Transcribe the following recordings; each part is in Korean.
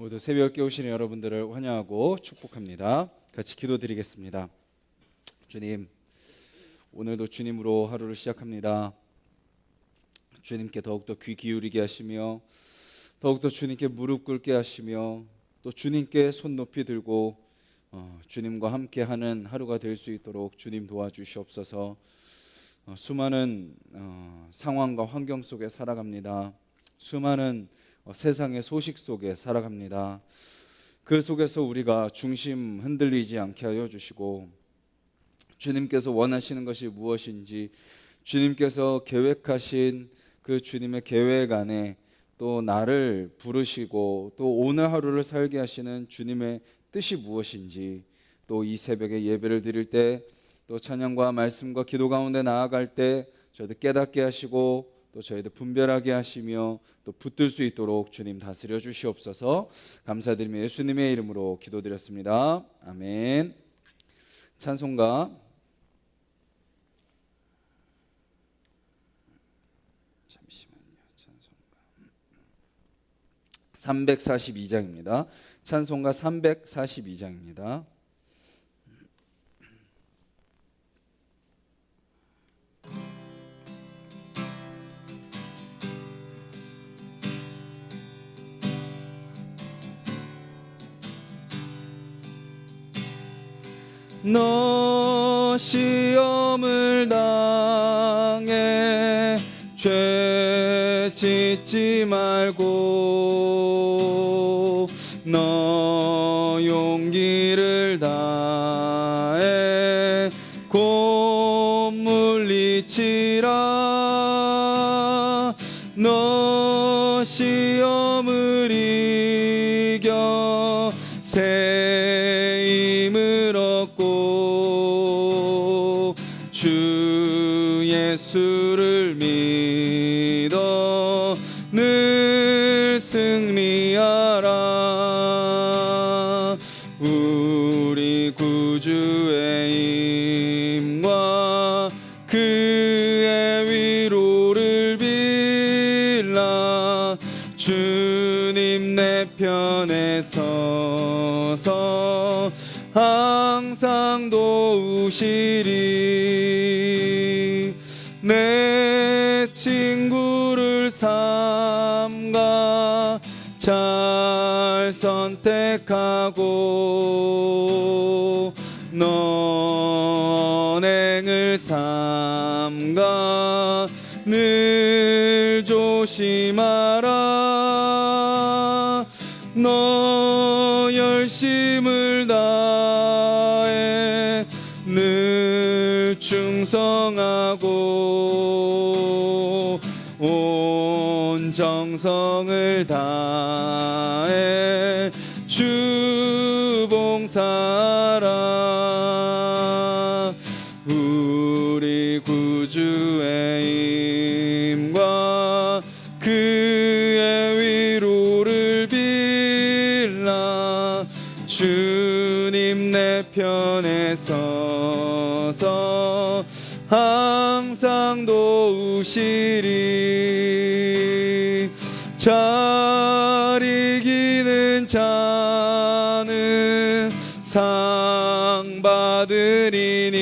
모두 새벽에 오시는 여러분들을 환영하고 축복합니다. 같이 기도드리겠습니다. 주님, 오늘도 주님으로 하루를 시작합니다. 주님께 더욱더 귀 기울이게 하시며 더욱더 주님께 무릎 꿇게 하시며 또 주님께 손 높이 들고 주님과 함께하는 하루가 될 수 있도록 주님 도와주시옵소서. 수많은 상황과 환경 속에 살아갑니다. 수많은 세상의 소식 속에 살아갑니다. 그 속에서 우리가 중심 흔들리지 않게 하여 주시고 주님께서 원하시는 것이 무엇인지 주님께서 계획하신 그 주님의 계획 안에 또 나를 부르시고 또 오늘 하루를 살게 하시는 주님의 뜻이 무엇인지 또 이 새벽에 예배를 드릴 때 또 찬양과 말씀과 기도 가운데 나아갈 때 저희들 깨닫게 하시고 또 저희들 분별하게 하시며 또 붙들 수 있도록 주님 다스려 주시옵소서. 감사드리며 예수님의 이름으로 기도드렸습니다. 아멘. 찬송가 342장입니다. 찬송가 342장입니다. 너 시험을 당해 죄 짓지 말고 너 용기를 다해 곧 물리치라. 너 시험을 이겨 새 힘을 얻고 주 예수를 믿어 늘 승리하라. 우리 구주의 힘과 그의 위로를 빌라. 주님 내 편에 서서 항상 도우시리. 내 친구를 삼가 잘 선택하고 너 언행을 삼가 늘 조심하라. 너 열심을 다해 늘 충성하고 온 정성을 다해 주 봉사하라. 우리 구주의 힘과 그의 위로를 빌라. 주님 내 편에 서서 항상 도우시리. 잘 이기는 자는 상 받으리니.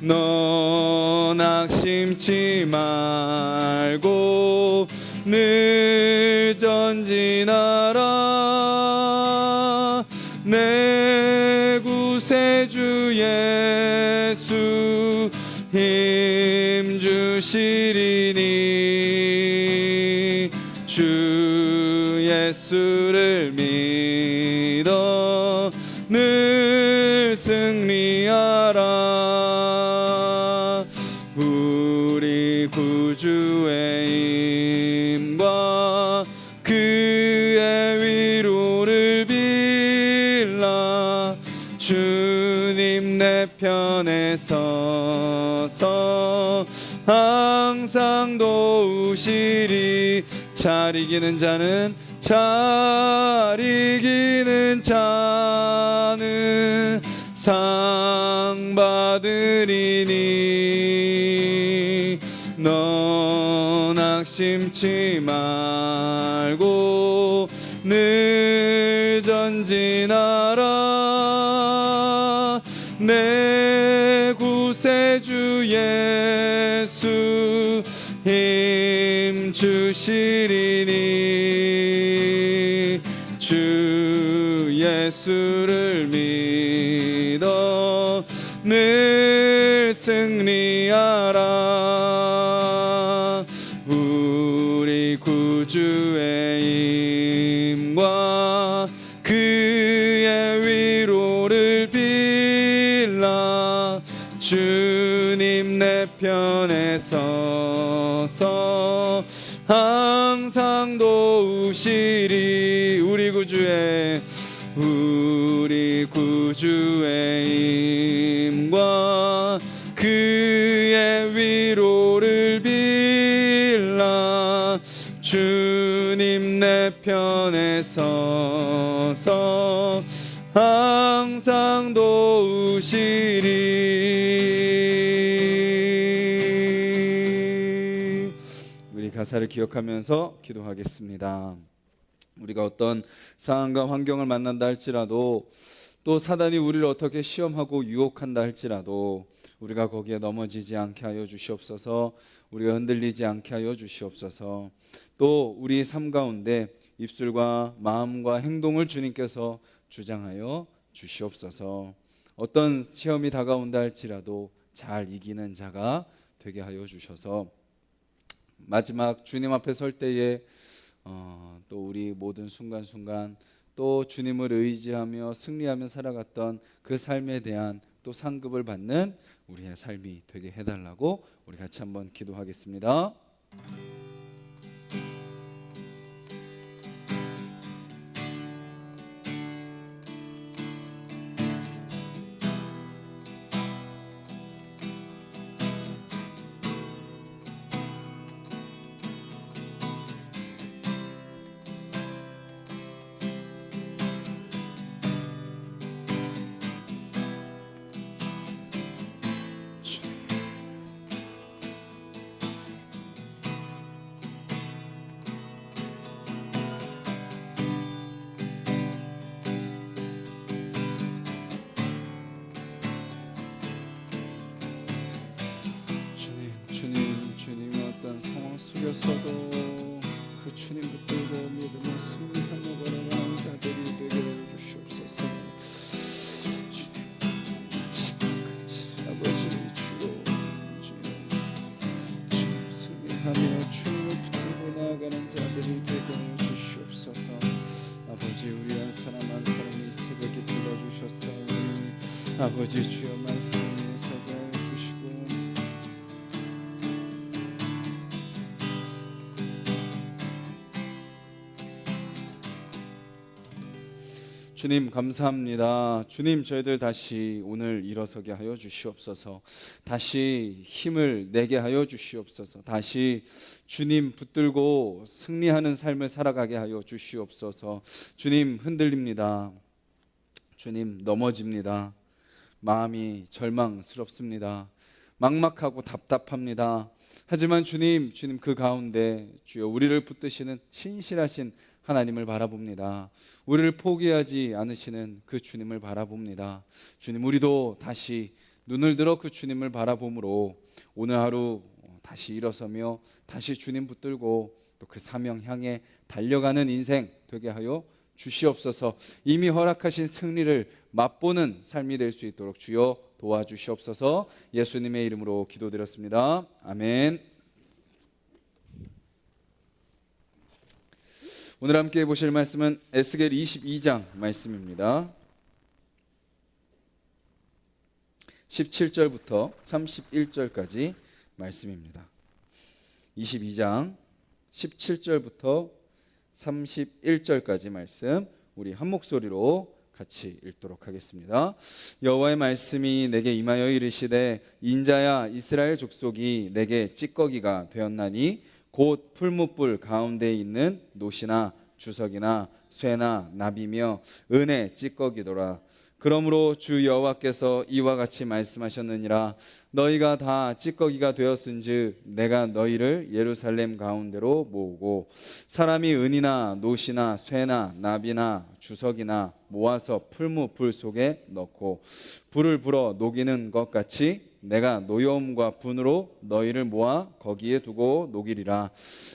너 낙심치 말고 늘 전진하라. 내 구세주 예수 힘 주시리니. 주 예수를 믿어 늘 승리하라. 우리 구주의 힘과 그의 위로를 빌라. 주님 내 편에 서서 항상 도우시리. 잘 이기는 자는 상 받으리니. 너 낙심치 말고 예수 힘 주시리니 주 예수를 믿어 늘 승리하라. 우리 구주의 힘과 그의 위로를 빌라. 주님 내 편에 서서 항상 도우시리. 우리 구주의 힘과 그의 위로를 빌라. 주님 내 편에 서서 항상 도우시리. 우리 가사를 기억하면서 기도하겠습니다. 우리가 어떤 상황과 환경을 만난다 할지라도, 또 사단이 우리를 어떻게 시험하고 유혹한다 할지라도 우리가 거기에 넘어지지 않게 하여 주시옵소서. 우리가 흔들리지 않게 하여 주시옵소서. 또 우리 삶 가운데 입술과 마음과 행동을 주님께서 주장하여 주시옵소서. 어떤 시험이 다가온다 할지라도 잘 이기는 자가 되게 하여 주셔서 마지막 주님 앞에 설 때에 또 우리 모든 순간순간 또 주님을 의지하며 승리하며 살아갔던 그 삶에 대한 또 상급을 받는 우리의 삶이 되게 해달라고 우리 같이 한번 기도하겠습니다. 주님이 어떤 상황 속에서도 그 주님 붙들고 믿음을 승리하며 걸어가는 자들이 되게 해주시옵소서. 주님 마지막까지 아버지 주님 승리하며 주님을 붙들고 나아가는 자들이 되게 해주시옵소서. 아버지 우리 한 사람 한 사람이 새벽에 불러주셨사오니 아버지 주여 말씀을 서게 주시고 주님 감사합니다. 주님 저희들 다시 오늘 일어서게 하여 주시옵소서. 다시 힘을 내게 하여 주시옵소서. 다시 주님 붙들고 승리하는 삶을 살아가게 하여 주시옵소서. 주님 흔들립니다. 주님 넘어집니다. 마음이 절망스럽습니다. 막막하고 답답합니다. 하지만 주님 그 가운데 주여 우리를 붙드시는 신실하신 하나님을 바라봅니다. 우리를 포기하지 않으시는 그 주님을 바라봅니다. 주님 우리도 다시 눈을 들어 그 주님을 바라봄으로 오늘 하루 다시 일어서며 다시 주님 붙들고 또 그 사명 향해 달려가는 인생 되게 하여 주시옵소서. 이미 허락하신 승리를 맛보는 삶이 될 수 있도록 주여 도와주시옵소서. 예수님의 이름으로 기도드렸습니다. 아멘. 오늘 함께 보실 말씀은 에스겔 22장 말씀입니다. 17절부터 31절까지 말씀입니다. 22장 17절부터 31절까지 말씀 우리 한 목소리로 같이 읽도록 하겠습니다. 여호와의 말씀이 내게 임하여 이르시되 인자야 이스라엘 족속이 내게 찌꺼기가 되었나니 곧 풀무불 가운데 있는 놋이나 주석이나 쇠나 납이며 은의 찌꺼기더라. 그러므로 주 여호와께서 이와 같이 말씀하셨느니라. 너희가 다 찌꺼기가 되었은즉 내가 너희를 예루살렘 가운데로 모으고 사람이 은이나 놋이나 쇠나 납이나 주석이나 모아서 풀무불 속에 넣고 불을 불어 녹이는 것 같이 내가 노여움과 분으로 너희를 모아 거기에 두고 녹이리라.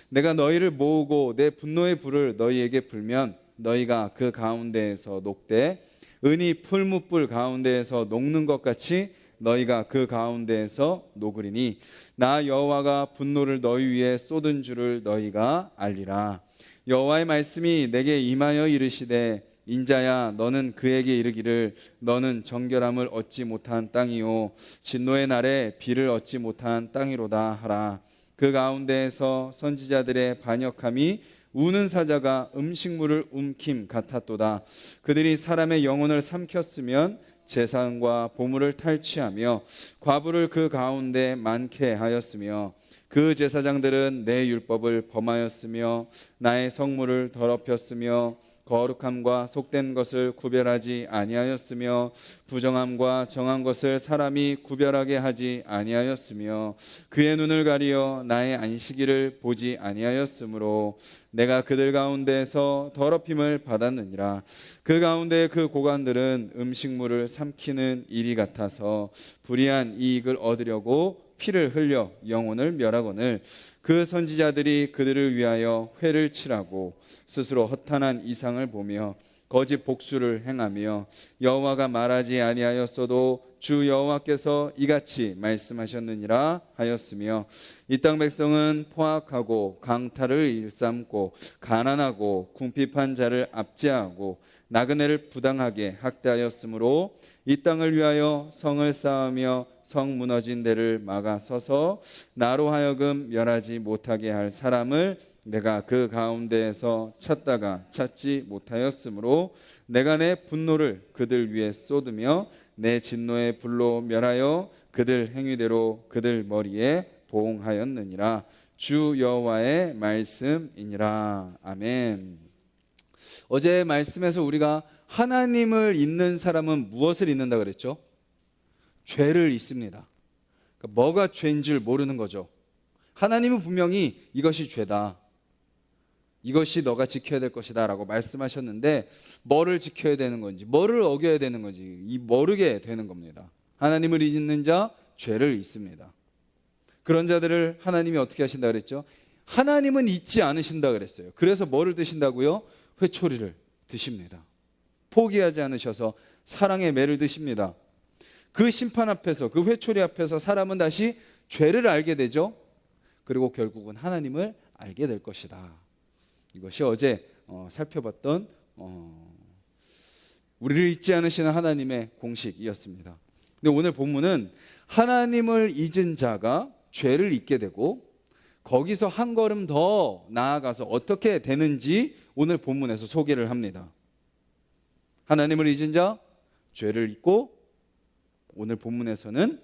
내가 너희를 모으고 내 분노의 불을 너희에게 불면 너희가 그 가운데에서 녹되 은이 풀무불 가운데에서 녹는 것 같이 너희가 그 가운데에서 녹으리니 나 여호와가 분노를 너희 위에 쏟은 줄을 너희가 알리라. 여호와의 말씀이 내게 임하여 이르시되 인자야 너는 그에게 이르기를 너는 정결함을 얻지 못한 땅이요 진노의 날에 비를 얻지 못한 땅이로다 하라. 그 가운데에서 선지자들의 반역함이 우는 사자가 음식물을 움킴 같았도다. 그들이 사람의 영혼을 삼켰으면 재산과 보물을 탈취하며 과부를 그 가운데 많게 하였으며 그 제사장들은 내 율법을 범하였으며 나의 성물을 더럽혔으며 거룩함과 속된 것을 구별하지 아니하였으며 부정함과 정한 것을 사람이 구별하게 하지 아니하였으며 그의 눈을 가리어 나의 안식일을 보지 아니하였으므로 내가 그들 가운데에서 더럽힘을 받았느니라. 그 가운데 그 고관들은 음식물을 삼키는 일이 같아서 불의한 이익을 얻으려고 피를 흘려 영혼을 멸하거늘 그 선지자들이 그들을 위하여 회를 칠하고 스스로 허탄한 이상을 보며 거짓 복수를 행하며 여호와가 말하지 아니하였어도 주 여호와께서 이같이 말씀하셨느니라 하였으며 이 땅 백성은 포악하고 강탈을 일삼고 가난하고 궁핍한 자를 압제하고 나그네를 부당하게 학대하였으므로 이 땅을 위하여 성을 쌓으며 성 무너진 데를 막아 서서 나로 하여금 멸하지 못하게 할 사람을 내가 그 가운데에서 찾다가 찾지 못하였으므로 내가 내 분노를 그들 위에 쏟으며 내 진노의 불로 멸하여 그들 행위대로 그들 머리에 보응하였느니라. 주 여호와의 말씀이니라. 아멘. 어제 말씀에서 우리가 하나님을 잊는 사람은 무엇을 잊는다 그랬죠? 죄를 잊습니다. 그러니까 뭐가 죄인 줄 모르는 거죠. 하나님은 분명히 이것이 죄다, 이것이 너가 지켜야 될 것이다 라고 말씀하셨는데 뭐를 지켜야 되는 건지, 뭐를 어겨야 되는 건지 모르게 되는 겁니다. 하나님을 잊는 자 죄를 잊습니다. 그런 자들을 하나님이 어떻게 하신다 그랬죠? 하나님은 잊지 않으신다 그랬어요. 그래서 뭐를 드신다고요? 회초리를 드십니다. 포기하지 않으셔서 사랑의 매를 드십니다. 그 심판 앞에서, 그 회초리 앞에서 사람은 다시 죄를 알게 되죠. 그리고 결국은 하나님을 알게 될 것이다. 이것이 어제 살펴봤던 우리를 잊지 않으시는 하나님의 공식이었습니다. 근데 오늘 본문은 하나님을 잊은 자가 죄를 잊게 되고 거기서 한 걸음 더 나아가서 어떻게 되는지 오늘 본문에서 소개를 합니다. 하나님을 잊은 자, 죄를 잊고 오늘 본문에서는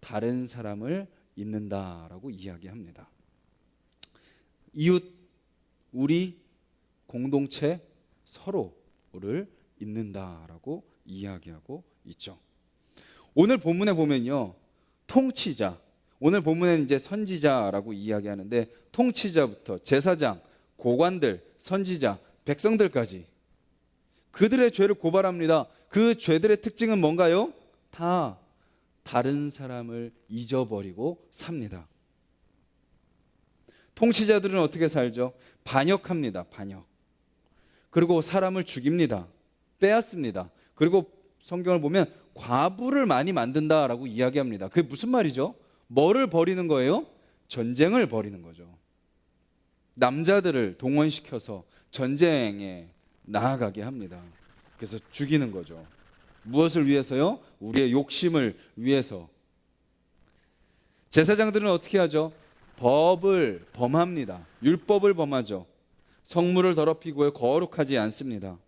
다른 사람을 잊는다라고 이야기합니다. 이웃, 우리, 공동체, 서로를 잊는다라고 이야기하고 있죠. 오늘 본문에 보면요, 통치자, 오늘 본문에는 이제 선지자라고 이야기하는데 통치자부터 제사장, 고관들, 선지자, 백성들까지 그들의 죄를 고발합니다. 그 죄들의 특징은 뭔가요? 다 다른 사람을 잊어버리고 삽니다. 통치자들은 어떻게 살죠? 반역합니다. 반역. 그리고 사람을 죽입니다. 빼앗습니다. 그리고 성경을 보면 과부를 많이 만든다라고 이야기합니다. 그게 무슨 말이죠? 뭐를 벌이는 거예요? 전쟁을 벌이는 거죠. 남자들을 동원시켜서 전쟁에 나아가게 합니다. 그래서 죽이는 거죠. 무엇을 위해서요? 우리의 욕심을 위해서. 제사장들은 어떻게 하죠? 법을 범합니다. 율법을 범하죠. 성물을 더럽히고 거룩하지 않습니다.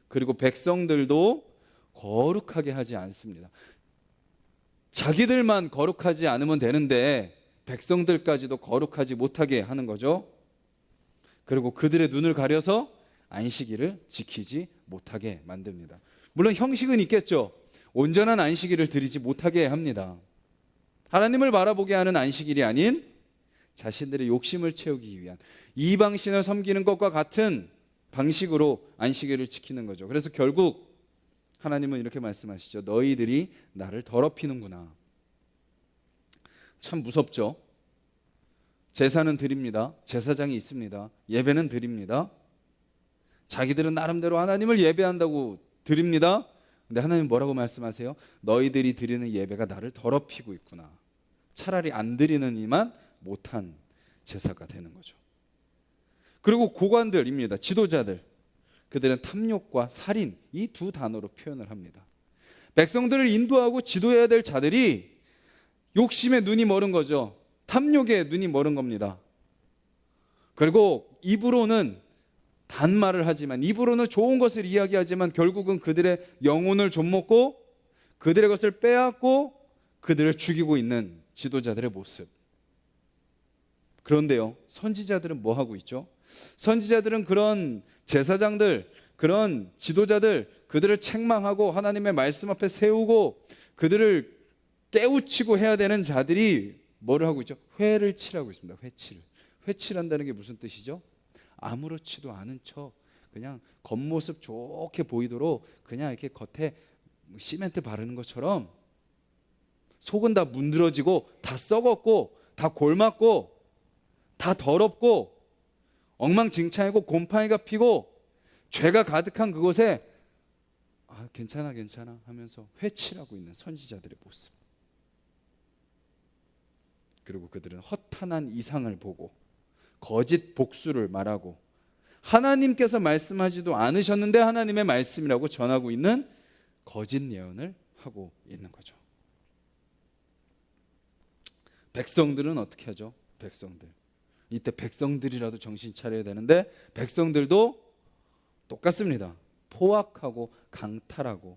그리고 백성들도 거룩하게 하지 않습니다. 자기들만 거룩하지 않으면 되는데 백성들까지도 거룩하지 못하게 하는 거죠. 그리고 그들의 눈을 가려서 안식일을 지키지 못하게 만듭니다. 물론 형식은 있겠죠. 온전한 안식일을 드리지 못하게 합니다. 하나님을 바라보게 하는 안식일이 아닌 자신들의 욕심을 채우기 위한 이방신을 섬기는 것과 같은 방식으로 안식일을 지키는 거죠. 그래서 결국 하나님은 이렇게 말씀하시죠. 너희들이 나를 더럽히는구나. 참 무섭죠. 제사는 드립니다. 제사장이 있습니다. 예배는 드립니다. 자기들은 나름대로 하나님을 예배한다고 드립니다. 근데 하나님 뭐라고 말씀하세요? 너희들이 드리는 예배가 나를 더럽히고 있구나. 차라리 안 드리는 이만 못한 제사가 되는 거죠. 그리고 고관들입니다. 지도자들. 그들은 탐욕과 살인, 이 두 단어로 표현을 합니다. 백성들을 인도하고 지도해야 될 자들이 욕심에 눈이 멀은 거죠. 탐욕에 눈이 멀은 겁니다. 그리고 입으로는 단말을 하지만, 입으로는 좋은 것을 이야기하지만 결국은 그들의 영혼을 좀먹고 그들의 것을 빼앗고 그들을 죽이고 있는 지도자들의 모습. 그런데요, 선지자들은 뭐 하고 있죠? 선지자들은 그런 제사장들, 그런 지도자들, 그들을 책망하고 하나님의 말씀 앞에 세우고 그들을 깨우치고 해야 되는 자들이 뭐를 하고 있죠? 회를 칠하고 있습니다. 회칠. 회칠한다는 게 무슨 뜻이죠? 아무렇지도 않은 척, 그냥 겉모습 좋게 보이도록 그냥 이렇게 겉에 시멘트 바르는 것처럼 속은 다 문드러지고 다 썩었고 다 골맞고 다 더럽고 엉망진창이고 곰팡이가 피고 죄가 가득한 그곳에 괜찮아 하면서 회칠하고 있는 선지자들의 모습. 그리고 그들은 허탄한 이상을 보고 거짓 복수를 말하고 하나님께서 말씀하지도 않으셨는데 하나님의 말씀이라고 전하고 있는 거짓 예언을 하고 있는 거죠. 백성들은 어떻게 하죠? 백성들. 이때 백성들이라도 정신 차려야 되는데 백성들도 똑같습니다. 포악하고 강탈하고,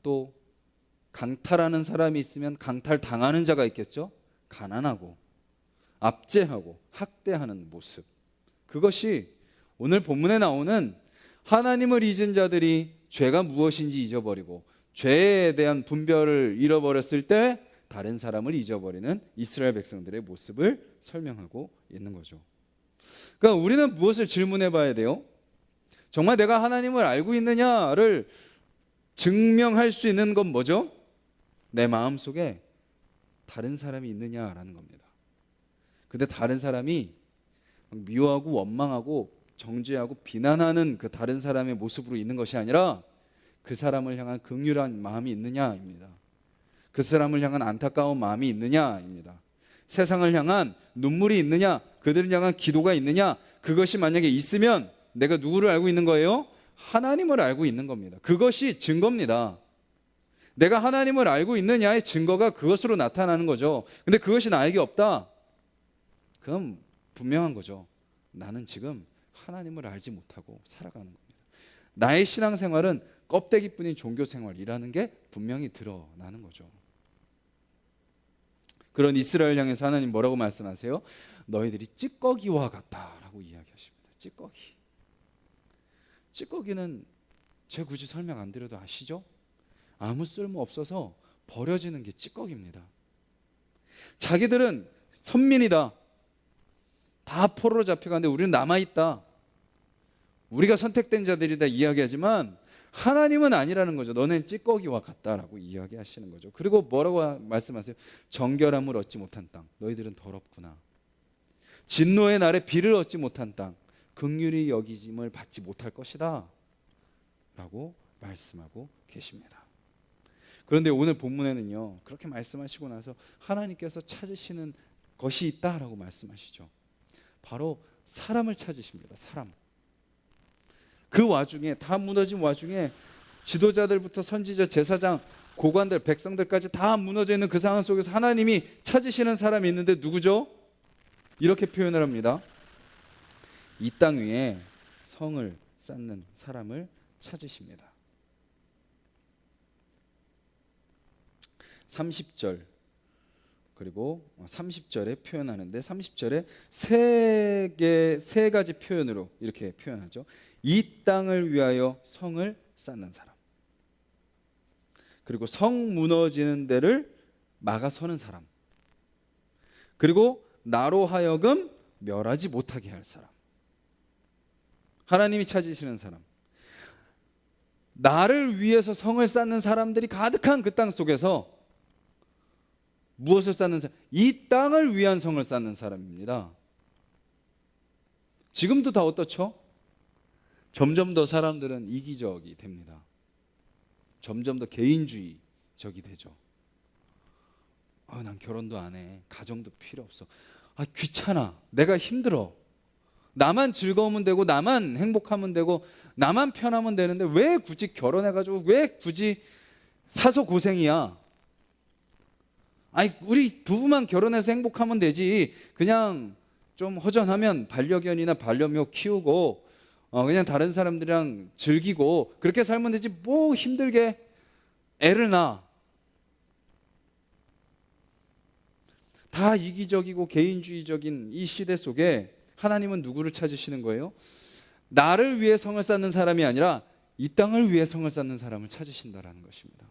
또 강탈하는 사람이 있으면 강탈당하는 자가 있겠죠. 가난하고 압제하고 학대하는 모습. 그것이 오늘 본문에 나오는 하나님을 잊은 자들이 죄가 무엇인지 잊어버리고 죄에 대한 분별을 잃어버렸을 때 다른 사람을 잊어버리는 이스라엘 백성들의 모습을 설명하고 있는 거죠. 그러니까 우리는 무엇을 질문해 봐야 돼요? 정말 내가 하나님을 알고 있느냐를 증명할 수 있는 건 뭐죠? 내 마음속에 다른 사람이 있느냐라는 겁니다. 근데 다른 사람이 미워하고 원망하고 정죄하고 비난하는 그 다른 사람의 모습으로 있는 것이 아니라 그 사람을 향한 긍휼한 마음이 있느냐입니다. 그 사람을 향한 안타까운 마음이 있느냐입니다. 세상을 향한 눈물이 있느냐, 그들을 향한 기도가 있느냐, 그것이 만약에 있으면 내가 누구를 알고 있는 거예요? 하나님을 알고 있는 겁니다. 그것이 증거입니다. 내가 하나님을 알고 있느냐의 증거가 그것으로 나타나는 거죠. 근데 그것이 나에게 없다, 그럼 분명한 거죠. 나는 지금 하나님을 알지 못하고 살아가는 겁니다. 나의 신앙생활은 껍데기뿐인 종교생활이라는 게 분명히 드러나는 거죠. 그런 이스라엘 향해서 하나님 뭐라고 말씀하세요? 너희들이 찌꺼기와 같다라고 이야기하십니다. 찌꺼기는 제가 굳이 설명 안 드려도 아시죠? 아무 쓸모 없어서 버려지는 게 찌꺼기입니다. 자기들은 선민이다, 다 포로로 잡혀가는데 우리는 남아있다, 우리가 선택된 자들이다 이야기하지만 하나님은 아니라는 거죠. 너는 찌꺼기와 같다라고 이야기하시는 거죠. 그리고 뭐라고 말씀하세요? 정결함을 얻지 못한 땅, 너희들은 더럽구나. 진노의 날에 비를 얻지 못한 땅, 긍휼히 여기심을 받지 못할 것이다 라고 말씀하고 계십니다. 그런데 오늘 본문에는요, 그렇게 말씀하시고 나서 하나님께서 찾으시는 것이 있다라고 말씀하시죠. 바로 사람을 찾으십니다. 사람. 그 와중에, 다 무너진 와중에 지도자들부터 선지자, 제사장, 고관들, 백성들까지 다 무너져 있는 그 상황 속에서 하나님이 찾으시는 사람이 있는데 누구죠? 이렇게 표현을 합니다. 이 땅 위에 성을 쌓는 사람을 찾으십니다. 30절 그리고 30절에 표현하는데 30절에 세 가지 표현으로 이렇게 표현하죠. 이 땅을 위하여 성을 쌓는 사람, 그리고 성 무너지는 데를 막아서는 사람, 그리고 나로 하여금 멸하지 못하게 할 사람. 하나님이 찾으시는 사람, 나를 위해서 성을 쌓는 사람들이 가득한 그 땅 속에서 무엇을 쌓는 사람? 이 땅을 위한 성을 쌓는 사람입니다. 지금도 다 어떻죠? 점점 더 사람들은 이기적이 됩니다. 점점 더 개인주의적이 되죠. 난 결혼도 안 해. 가정도 필요 없어. 귀찮아. 내가 힘들어. 나만 즐거우면 되고 나만 행복하면 되고 나만 편하면 되는데 왜 굳이 결혼해가지고 왜 굳이 사서 고생이야? 우리 부부만 결혼해서 행복하면 되지. 그냥 좀 허전하면 반려견이나 반려묘 키우고 그냥 다른 사람들이랑 즐기고 그렇게 살면 되지. 뭐 힘들게 애를 낳아. 다 이기적이고 개인주의적인 이 시대 속에 하나님은 누구를 찾으시는 거예요? 나를 위해 성을 쌓는 사람이 아니라 이 땅을 위해 성을 쌓는 사람을 찾으신다라는 것입니다.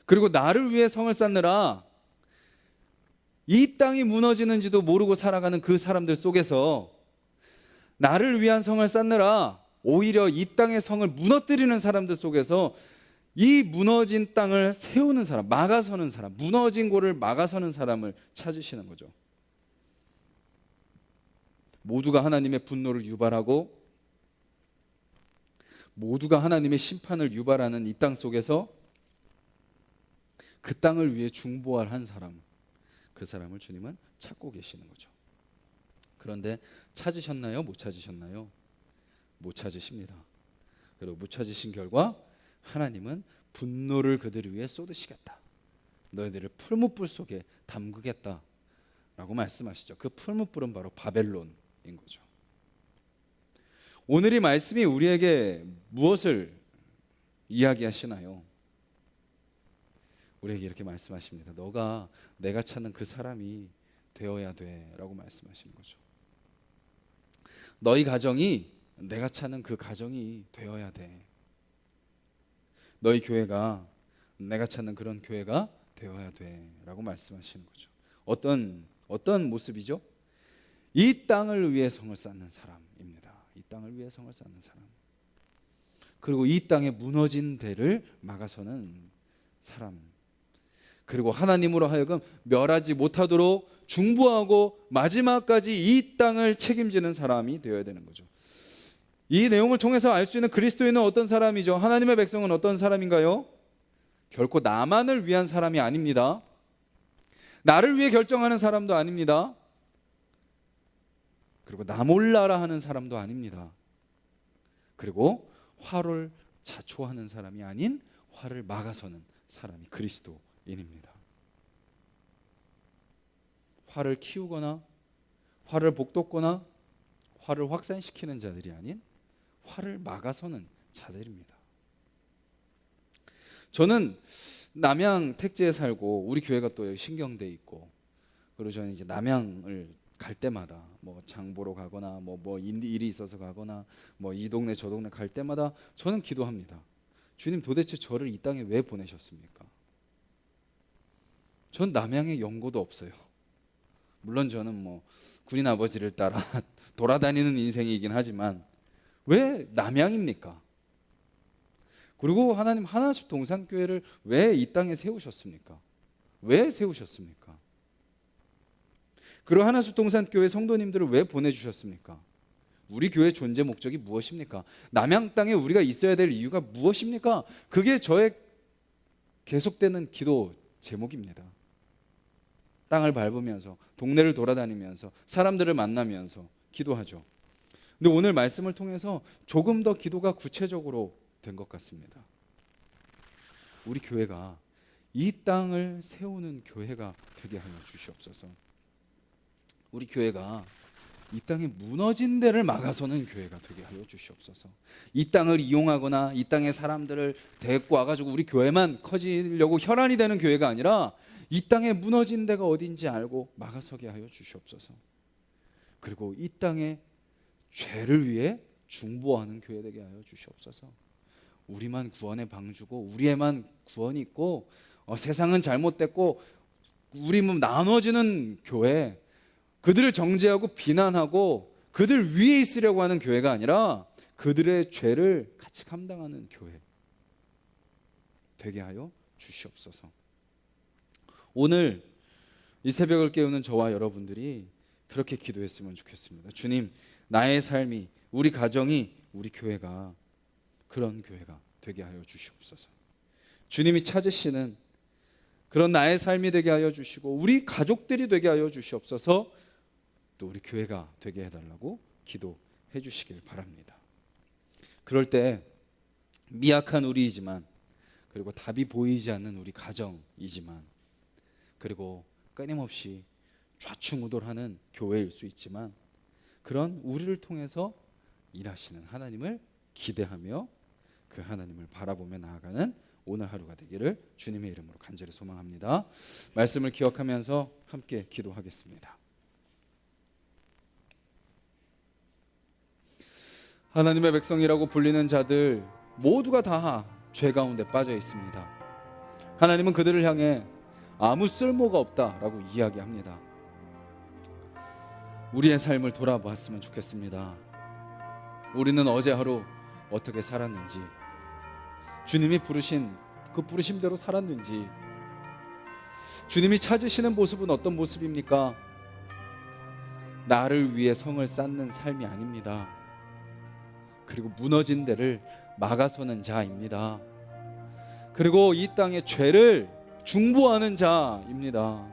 그리고 나를 위해 성을 쌓느라 이 땅이 무너지는지도 모르고 살아가는 그 사람들 속에서 나를 위한 성을 쌓느라 오히려 이 땅의 성을 무너뜨리는 사람들 속에서 이 무너진 땅을 세우는 사람, 막아서는 사람, 무너진 곳을 막아서는 사람을 찾으시는 거죠. 모두가 하나님의 분노를 유발하고 모두가 하나님의 심판을 유발하는 이 땅 속에서 그 땅을 위해 중보할 사람, 그 사람을 주님은 찾고 계시는 거죠. 그런데 찾으셨나요? 못 찾으셨나요? 못 찾으십니다. 그리고 못 찾으신 결과 하나님은 분노를 그들 위해 쏟으시겠다. 너희들을 풀무불 속에 담그겠다 라고 말씀하시죠. 그 풀무불은 바로 바벨론인 거죠. 오늘 이 말씀이 우리에게 무엇을 이야기하시나요? 우리에게 이렇게 말씀하십니다. 너가 내가 찾는 그 사람이 되어야 돼 라고 말씀하시는 거죠. 너희 가정이 내가 찾는 그 가정이 되어야 돼. 너희 교회가 내가 찾는 그런 교회가 되어야 돼 라고 말씀하시는 거죠. 어떤 모습이죠? 이 땅을 위해 성을 쌓는 사람입니다. 이 땅을 위해 성을 쌓는 사람. 그리고 이 땅에 무너진 데를 막아서는 사람. 그리고 하나님으로 하여금 멸하지 못하도록 중보하고 마지막까지 이 땅을 책임지는 사람이 되어야 되는 거죠. 이 내용을 통해서 알 수 있는 그리스도인은 어떤 사람이죠? 하나님의 백성은 어떤 사람인가요? 결코 나만을 위한 사람이 아닙니다. 나를 위해 결정하는 사람도 아닙니다. 그리고 나 몰라라 하는 사람도 아닙니다. 그리고 화를 자초하는 사람이 아닌 화를 막아서는 사람이 그리스도인입니다. 화를 키우거나 화를 복돋거나 화를 확산시키는 자들이 아닌 화를 막아서는 자들입니다. 저는 남양 택지에 살고 우리 교회가 또 신경대에 있고 그리고 저는 이제 남양을 갈 때마다 뭐 장보러 가거나 뭐 일이 있어서 가거나 뭐 이 동네 저 동네 갈 때마다 저는 기도합니다. 주님 도대체 저를 이 땅에 왜 보내셨습니까? 전 남양에 연고도 없어요. 물론 저는 뭐 군인 아버지를 따라 돌아다니는 인생이긴 하지만 왜 남양입니까? 그리고 하나님 하나씩 동산교회를 왜 이 땅에 세우셨습니까? 왜 세우셨습니까? 그리고 하나씩 동산교회 성도님들을 왜 보내주셨습니까? 우리 교회 존재 목적이 무엇입니까? 남양 땅에 우리가 있어야 될 이유가 무엇입니까? 그게 저의 계속되는 기도 제목입니다. 땅을 밟으면서 동네를 돌아다니면서 사람들을 만나면서 기도하죠. 근데 오늘 말씀을 통해서 조금 더 기도가 구체적으로 된 것 같습니다. 우리 교회가 이 땅을 세우는 교회가 되게 하여 주시옵소서. 우리 교회가 이 땅에 무너진 데를 막아서는 교회가 되게 하여 주시옵소서. 이 땅을 이용하거나 이 땅의 사람들을 데리고 와가지고 우리 교회만 커지려고 혈안이 되는 교회가 아니라 이 땅에 무너진 데가 어딘지 알고 막아서게 하여 주시옵소서. 그리고 이 땅에 죄를 위해 중보하는 교회 되게 하여 주시옵소서. 우리만 구원의 방주고 우리에만 구원이 있고 세상은 잘못됐고 우리만 나눠지는 교회, 그들을 정죄하고 비난하고 그들 위에 있으려고 하는 교회가 아니라 그들의 죄를 같이 감당하는 교회 되게 하여 주시옵소서. 오늘 이 새벽을 깨우는 저와 여러분들이 그렇게 기도했으면 좋겠습니다. 주님, 나의 삶이, 우리 가정이, 우리 교회가 그런 교회가 되게 하여 주시옵소서. 주님이 찾으시는 그런 나의 삶이 되게 하여 주시고 우리 가족들이 되게 하여 주시옵소서. 또 우리 교회가 되게 해달라고 기도해 주시길 바랍니다. 그럴 때 미약한 우리이지만, 그리고 답이 보이지 않는 우리 가정이지만, 그리고 끊임없이 좌충우돌하는 교회일 수 있지만, 그런 우리를 통해서 일하시는 하나님을 기대하며 그 하나님을 바라보며 나아가는 오늘 하루가 되기를 주님의 이름으로 간절히 소망합니다. 말씀을 기억하면서 함께 기도하겠습니다. 하나님의 백성이라고 불리는 자들 모두가 다 죄 가운데 빠져 있습니다. 하나님은 그들을 향해 아무 쓸모가 없다라고 이야기합니다. 우리의 삶을 돌아봤으면 좋겠습니다. 우리는 어제 하루 어떻게 살았는지, 주님이 부르신 그 부르심대로 살았는지, 주님이 찾으시는 모습은 어떤 모습입니까? 나를 위해 성을 쌓는 삶이 아닙니다. 그리고 무너진 데를 막아서는 자입니다. 그리고 이 땅의 죄를 중보하는 자입니다.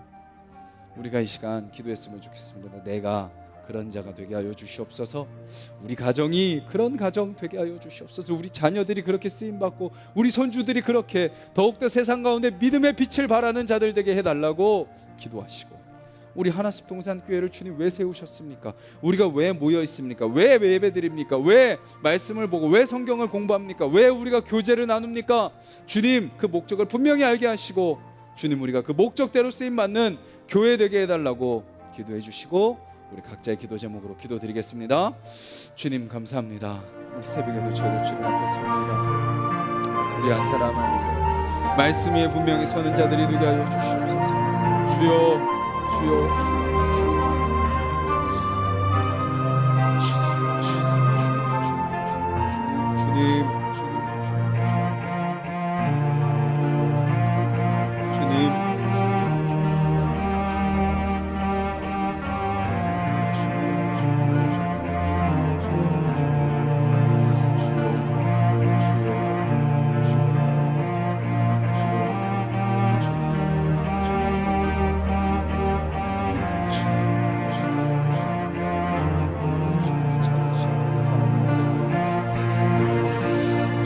우리가 이 시간 기도했으면 좋겠습니다. 내가 그런 자가 되게 하여 주시옵소서. 우리 가정이 그런 가정 되게 하여 주시옵소서. 우리 자녀들이 그렇게 쓰임받고 우리 손주들이 그렇게 더욱더 세상 가운데 믿음의 빛을 발하는 자들 되게 해달라고 기도하시고, 우리 하나씩 동산교회를 주님 왜 세우셨습니까? 우리가 왜 모여 있습니까? 왜 예배드립니까? 왜 말씀을 보고 왜 성경을 공부합니까? 왜 우리가 교제를 나눕니까? 주님 그 목적을 분명히 알게 하시고, 주님 우리가 그 목적대로 쓰임받는 교회 되게 해달라고 기도해 주시고, 우리 각자의 기도 제목으로 기도드리겠습니다. 주님 감사합니다. 이 새벽에도 저희를 주님 앞에 섭니다. 우리 한 사람 한 사람 말씀 위에 분명히 서는 자들이 되게 하여 주시옵소서. 주여, 주여, 주여,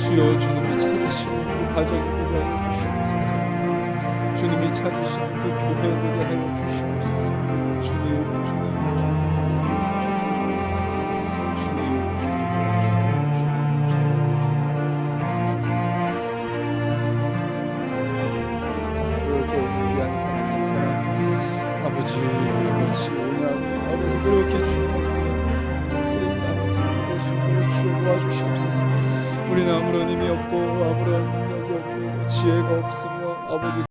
주여, 주님이 찾으시는 그 가정이 되게 하여 주시옵소서. 주님이 찾으시는 그 교회 되게 하여 주시옵소서. 주님, 주님, 새벽을 깨우는 위한 사람 한 사람, 아버지 오늘 아버지 그렇게 주님 앞에 쓰임받는 삶이 될 수 있도록 주여 도와주시옵소서. 우리는 아무런 힘이 없고 아무런 능력이 없고 지혜가 없으며 아버지